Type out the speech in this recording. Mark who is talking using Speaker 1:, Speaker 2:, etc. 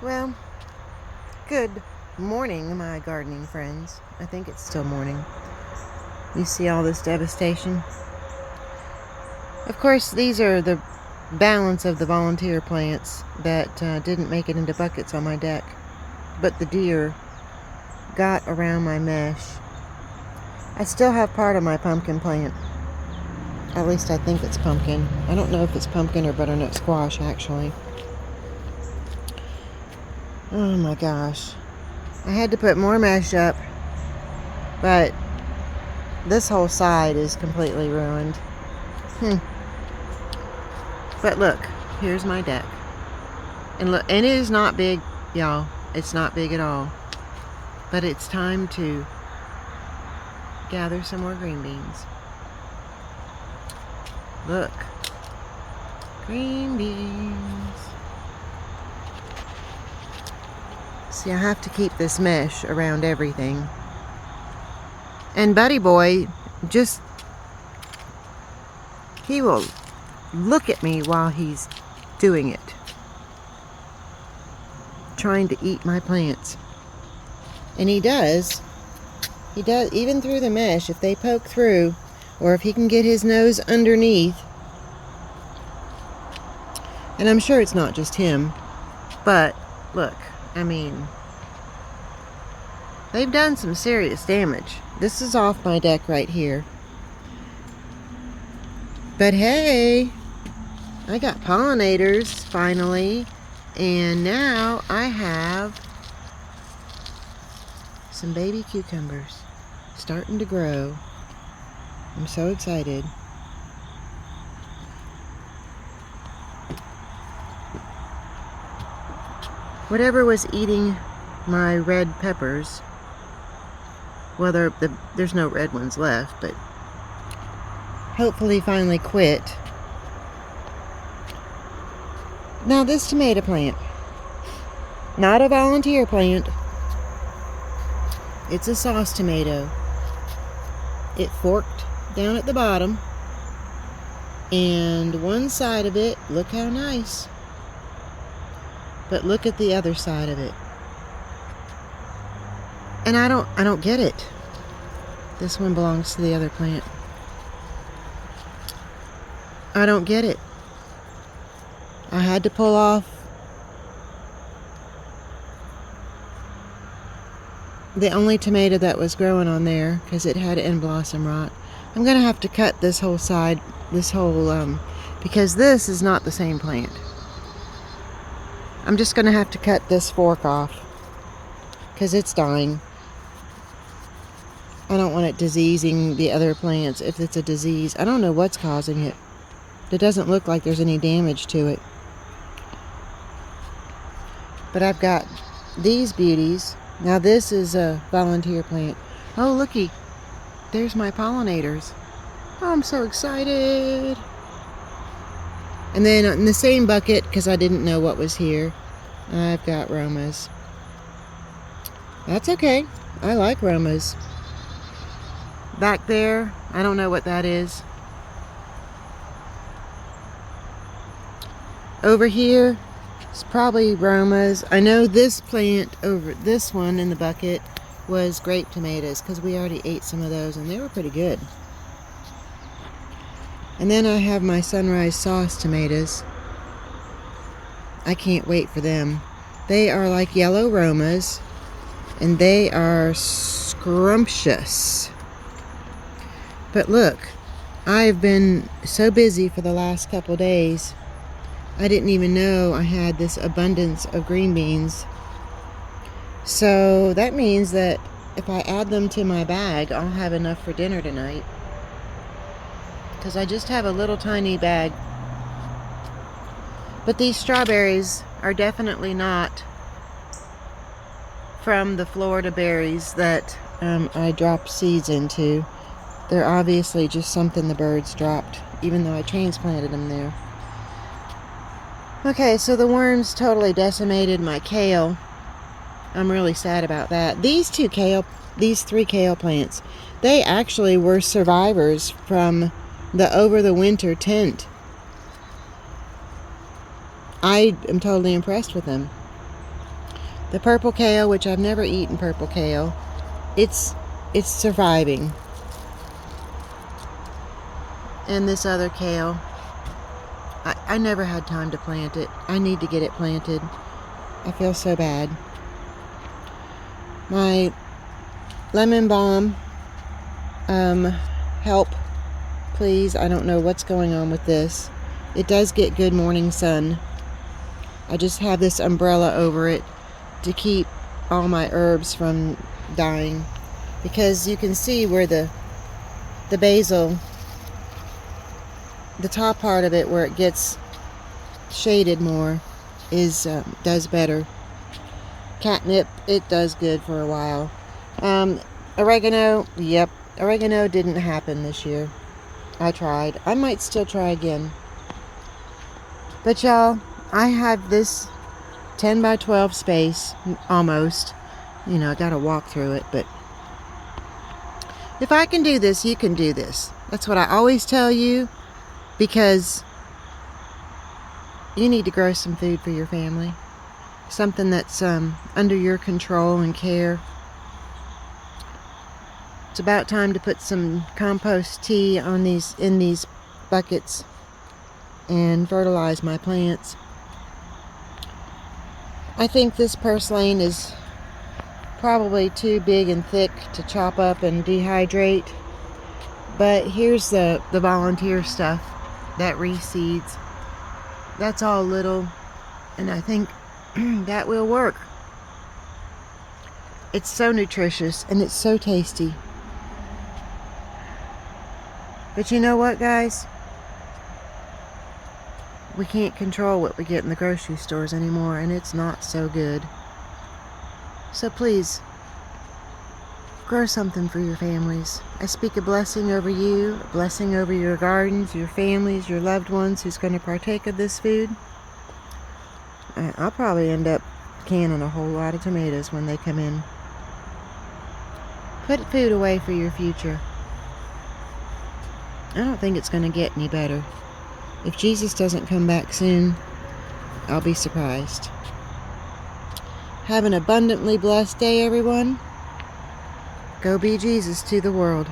Speaker 1: Well, good morning, my gardening friends. I think it's still morning. You see all this devastation? Of course, these are the balance of the volunteer plants that didn't make it into buckets on my deck. But the deer got around my mesh. I still have part of my pumpkin plant. At least I think it's pumpkin. I don't know if it's pumpkin or butternut squash, actually. Oh my gosh. I had to put more mesh up, but this whole side is completely ruined. But look, here's my deck. And look, and it is not big, y'all. It's not big at all. But it's time to gather some more green beans. Look. Green beans. See, I have to keep this mesh around everything. And Buddy Boy he will look at me while he's doing it. Trying to eat my plants. And he does, even through the mesh, if they poke through, or if he can get his nose underneath. And I'm sure it's not just him, but look, I mean, they've done some serious damage. This is off my deck right here. But hey, I got pollinators finally, and now I have some baby cucumbers starting to grow. I'm so excited. Whatever was eating my red peppers, well, there's no red ones left, but hopefully finally quit. Now this tomato plant, not a volunteer plant, it's a sauce tomato. It forked down at the bottom, and one side of it, look how nice. But look at the other side of it. And I don't get it. This one belongs to the other plant. I don't get it. I had to pull off the only tomato that was growing on there because it had end blossom rot. I'm gonna have to cut this whole side, because this is not the same plant. I'm just gonna have to cut this fork off because it's dying. I don't want it diseasing the other plants if it's a disease. I don't know what's causing it. It doesn't look like there's any damage to it. But I've got these beauties. Now this is a volunteer plant. Oh, looky. There's my pollinators. Oh, I'm so excited. And then in the same bucket, because I didn't know what was here, I've got Romas. That's okay. I like Romas. Back there, I don't know what that is. Over here, it's probably Romas. I know this plant over this one in the bucket was grape tomatoes because we already ate some of those and they were pretty good. And then I have my sunrise sauce tomatoes. I can't wait for them. They are like yellow Romas and they are scrumptious. But look, I've been so busy for the last couple days. I didn't even know I had this abundance of green beans. So that means that if I add them to my bag, I'll have enough for dinner tonight. Because I just have a little tiny bag. But these strawberries are definitely not from the Florida berries that I dropped seeds into. They're obviously just something the birds dropped, even though I transplanted them there. Okay, so the worms totally decimated my kale. I'm really sad about that. These three kale plants, they actually were survivors from the over the winter tent. I am totally impressed with them. The purple kale, which I've never eaten purple kale, it's surviving. And this other kale, I never had time to plant it. I need to get it planted. I feel so bad. My lemon balm, help, please. I don't know what's going on with this. It does get good morning sun. I just have this umbrella over it to keep all my herbs from dying, because you can see where the basil, the top part of it where it gets shaded more, is does better. Catnip, it does good for a while. Oregano, yep, oregano didn't happen this year. I tried. I might still try again. But y'all, I have this 10 by 12 space, almost. You know, I gotta walk through it, but if I can do this, you can do this. That's what I always tell you, because you need to grow some food for your family. Something that's under your control and care. It's about time to put some compost tea on in these buckets and fertilize my plants. I think this purslane is probably too big and thick to chop up and dehydrate. But here's the volunteer stuff that reseeds. That's all little, and I think that will work. It's so nutritious and it's so tasty. But you know what, guys? We can't control what we get in the grocery stores anymore, and it's not so good. So please, grow something for your families. I speak a blessing over you, a blessing over your gardens, your families, your loved ones who's going to partake of this food. I'll probably end up canning a whole lot of tomatoes when they come in. Put food away for your future. I don't think it's going to get any better. If Jesus doesn't come back soon, I'll be surprised. Have an abundantly blessed day, everyone. Go be Jesus to the world.